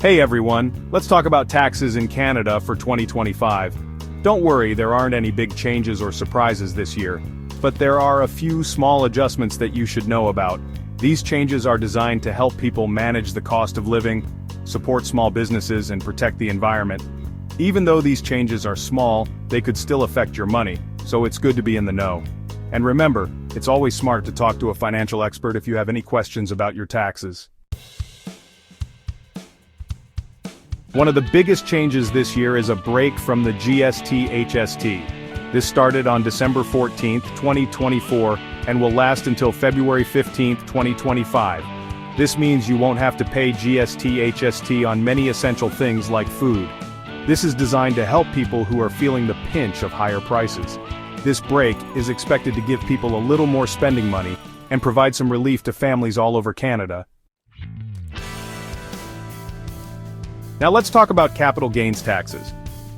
Hey everyone, let's talk about taxes in Canada for 2025. Don't worry, there aren't any big changes or surprises this year, but there are a few small adjustments that you should know about. These changes are designed to help people manage the cost of living, support small businesses, and protect the environment. Even though these changes are small, they could still affect your money, so it's good to be in the know. And remember, it's always smart to talk to a financial expert if you have any questions about your taxes. One of the biggest changes this year is a break from the GST HST. This started on December 14, 2024, and will last until February 15, 2025. This means you won't have to pay GST HST on many essential things like food. This is designed to help people who are feeling the pinch of higher prices. This break is expected to give people a little more spending money and provide some relief to families all over Canada. Now let's talk about capital gains taxes.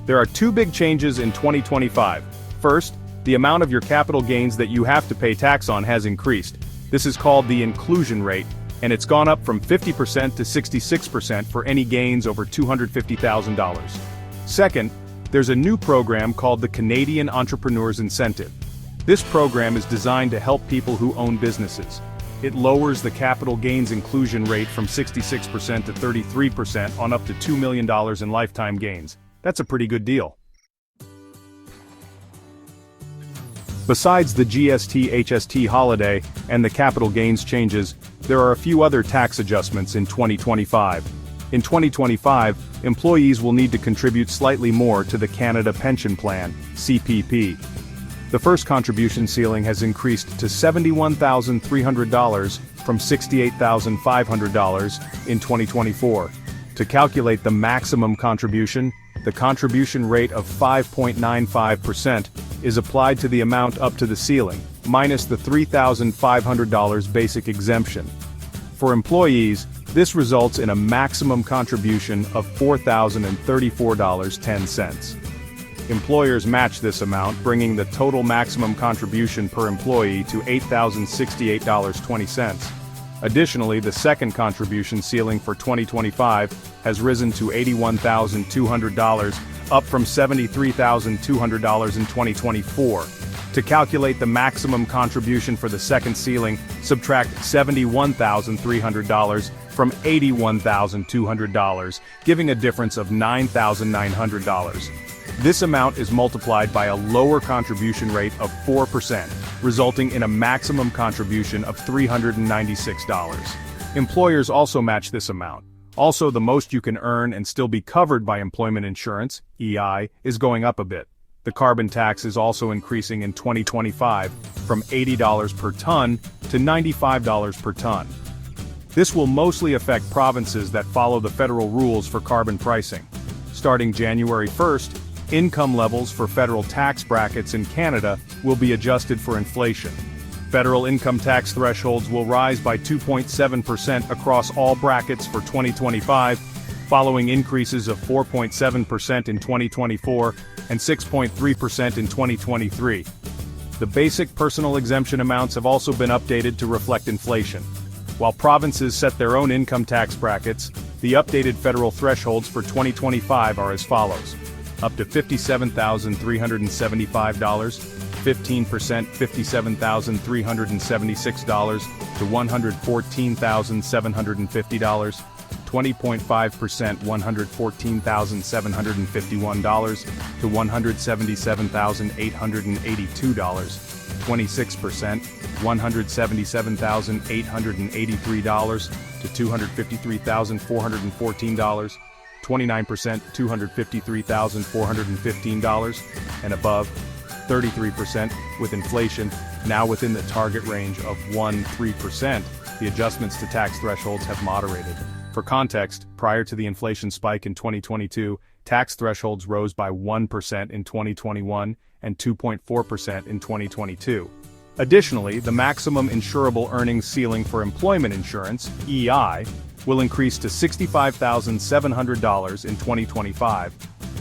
There are two big changes in 2025. First, the amount of your capital gains that you have to pay tax on has increased. This is called the inclusion rate, and it's gone up from 50% to 66% for any gains over $250,000. Second, there's a new program called the Canadian Entrepreneurs Incentive. This program is designed to help people who own businesses. It lowers the capital gains inclusion rate from 66% to 33% on up to $2 million in lifetime gains. That's a pretty good deal. Besides the GST HST holiday and the capital gains changes, there are a few other tax adjustments in 2025. In 2025, employees will need to contribute slightly more to the Canada Pension Plan, CPP. The first contribution ceiling has increased to $71,300 from $68,500 in 2024. To calculate the maximum contribution, the contribution rate of 5.95% is applied to the amount up to the ceiling, minus the $3,500 basic exemption. For employees, this results in a maximum contribution of $4,034.10. Employers match this amount, bringing the total maximum contribution per employee to $8,068.20. Additionally, the second contribution ceiling for 2025 has risen to $81,200, up from $73,200 in 2024. To calculate the maximum contribution for the second ceiling, subtract $71,300 from $81,200, giving a difference of $9,900. This amount is multiplied by a lower contribution rate of 4%, resulting in a maximum contribution of $396. Employers also match this amount. Also, the most you can earn and still be covered by employment insurance, EI, is going up a bit. The carbon tax is also increasing in 2025 from $80 per ton to $95 per ton. This will mostly affect provinces that follow the federal rules for carbon pricing. Starting January 1st, income levels for federal tax brackets in Canada will be adjusted for inflation. Federal income tax thresholds will rise by 2.7% across all brackets for 2025, following increases of 4.7% in 2024 and 6.3% in 2023. The basic personal exemption amounts have also been updated to reflect inflation. While provinces set their own income tax brackets, the updated federal thresholds for 2025 are as follows. Up to $57,375, 15% $57,376 to $114,750, 20.5% $114,751 to $177,882, 26% $177,883 to $253,414, 29% $253,415, and above 33% with inflation, now within the target range of 1-3%, the adjustments to tax thresholds have moderated. For context, prior to the inflation spike in 2022, tax thresholds rose by 1% in 2021 and 2.4% in 2022. Additionally, the maximum insurable earnings ceiling for employment insurance, EI, will increase to $65,700 in 2025,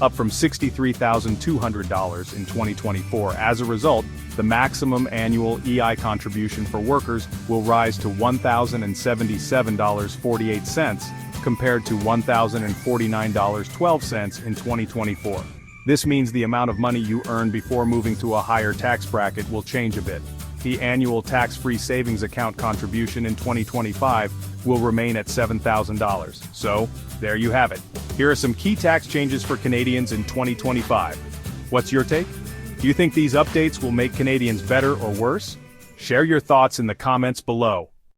up from $63,200 in 2024. As a result, The maximum annual EI contribution for workers will rise to $1,077.48, compared to $1,049.12 in 2024. This means the amount of money you earn before moving to a higher tax bracket will change a bit. The annual tax-free savings account contribution in 2025 will remain at $7,000. So, there you have it. Here are some key tax changes for Canadians in 2025. What's your take? Do you think these updates will make Canadians better or worse? Share your thoughts in the comments below.